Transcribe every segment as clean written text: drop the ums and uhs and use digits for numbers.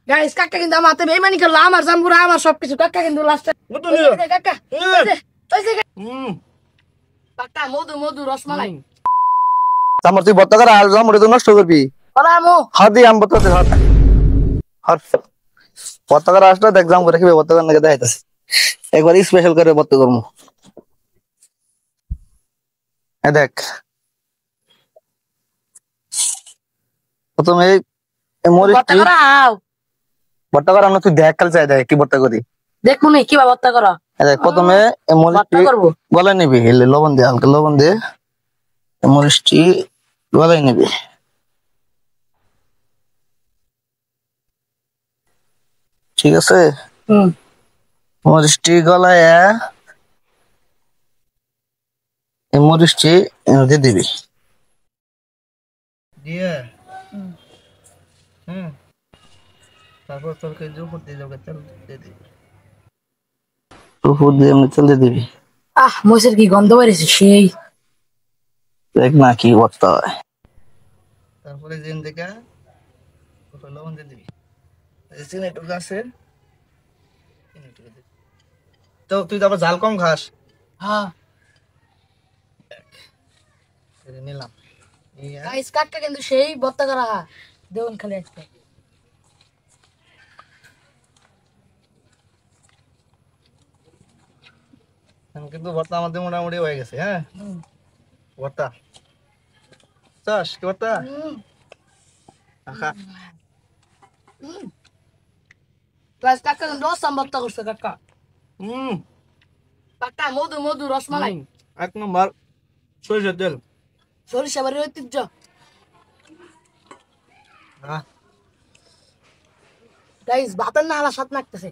guys কাকা কিন্তু আমার হাতে বেইমানি করলো আমার জাম্বুরা আমার সবকিছু কাকা কিন্তু লাস্টে মতো নিও কাকা কাকা মধু মধু রসমালাই আমার তুই ভর্তা কর আর জামুরে তো নষ্ট করবি ওরামো হাত দিয়ে আম ভর্তা দে হাত হাত ভর্তা কর আসলে দেখ জাম করে কি ভর্তা করে নাকি দেখাইতাছি একবার স্পেশাল করে ভর্তা করবো এই দেখ প্রথমে এই মরিচটি ভর্তা করা হাও ভর্তা করা তুই দেখ কাল চাই দেখ কি ভর্তা করি দেখমু নি কিবা ভর্তা করা এই দেখ প্রথমে এই মরিচটি ভর্তা করব গলায় নিবি লবণ দিয়ে হালকা লবণ দিয়ে এই মরিচটি গলায় নিবি ঠিক আছে মরিচটি গলায় এই মরিচটি দিয়ে দিবি দিয়ে তারপর তরকারি উপর দিয়ে যাবে তেল দিয়ে দিবি উপর দিয়ে এমনি তেল দিয়ে দিবি মরিচের কি গন্ধ বেরিয়েছে সেই দেখ না কি ভর্তা হয় তারপরে জিন থেকে লবণ দিয়ে দিবি চিনি টুকু আছে তো তুই তারপর ঝাল কম খাস হ্যাঁ নিলাম গাইস কাকা কিন্তু সেই ভর্তা করা দেউন খালি আজকে কিন্তু ভর্তা আমাদের মোটামুটি হয়ে গেছে হ্যাঁ ভর্তা চাস কি ভর্তা গাইস কাকা কিন্তু রসম ভর্তা করছে কাকা কাকা মধু মধু রসমালাই এক নম্বর সরিষার তেল সরিষা বাড়ির ঐতিহ্য গাইস ভাতের না হালা সাত নাকতেছে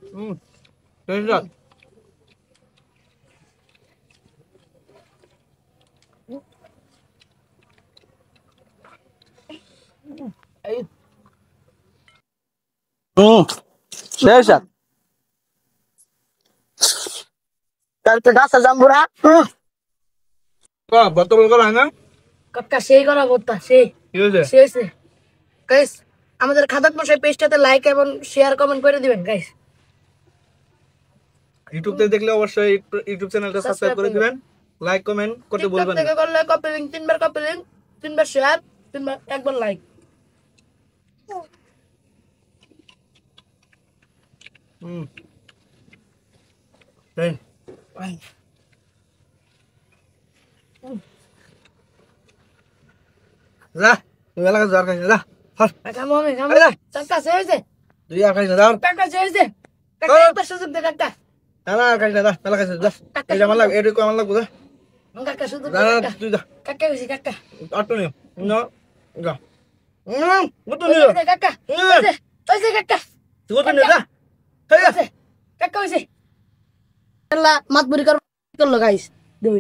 সরিষার সরিষার তারপরে গাছের জাম্বুরা ভর্তা বল করা হয় না কাকা সেই করা ভর্তা সেই কি হয়েছে শেষে গাইস আমাদের খাদাক মশাই পেজটাতে লাইক এবং শেয়ার কমেন্ট করে দিবেন গাইস ইউটিউব থেকে দেখলে অবশ্যই ইউটিউব চ্যানেলটা সাবস্ক্রাইব করে দিবেন লাইক কমেন্ট করতে ভুলবেন না থেকে করলে কপি লিংক তিনবার কপি লিংক তিনবার শেয়ার তিনবার একবার লাইক যা তুই এলাকা যার খাইছিস যা কাকা মমি কাকা কাকা শেষে তুই আর খাইছিস যা কাকা শেষে কাকা একবার সুযোগ দে কাকা না খাইছিস যা এলাকা খাইছিস যা এই আমার লাগ এটুকু আমার লাগবে যা কাকা সুযোগ যা দে তুই যা কাকা কইছি কাকা অটো নিও না যা মতো নিও কাকা ওইছে কাকা তুই তো নিও যা ঠিক আছে কাকা কইছি আল্লাহ মাতবুরি করলো গাইস দুই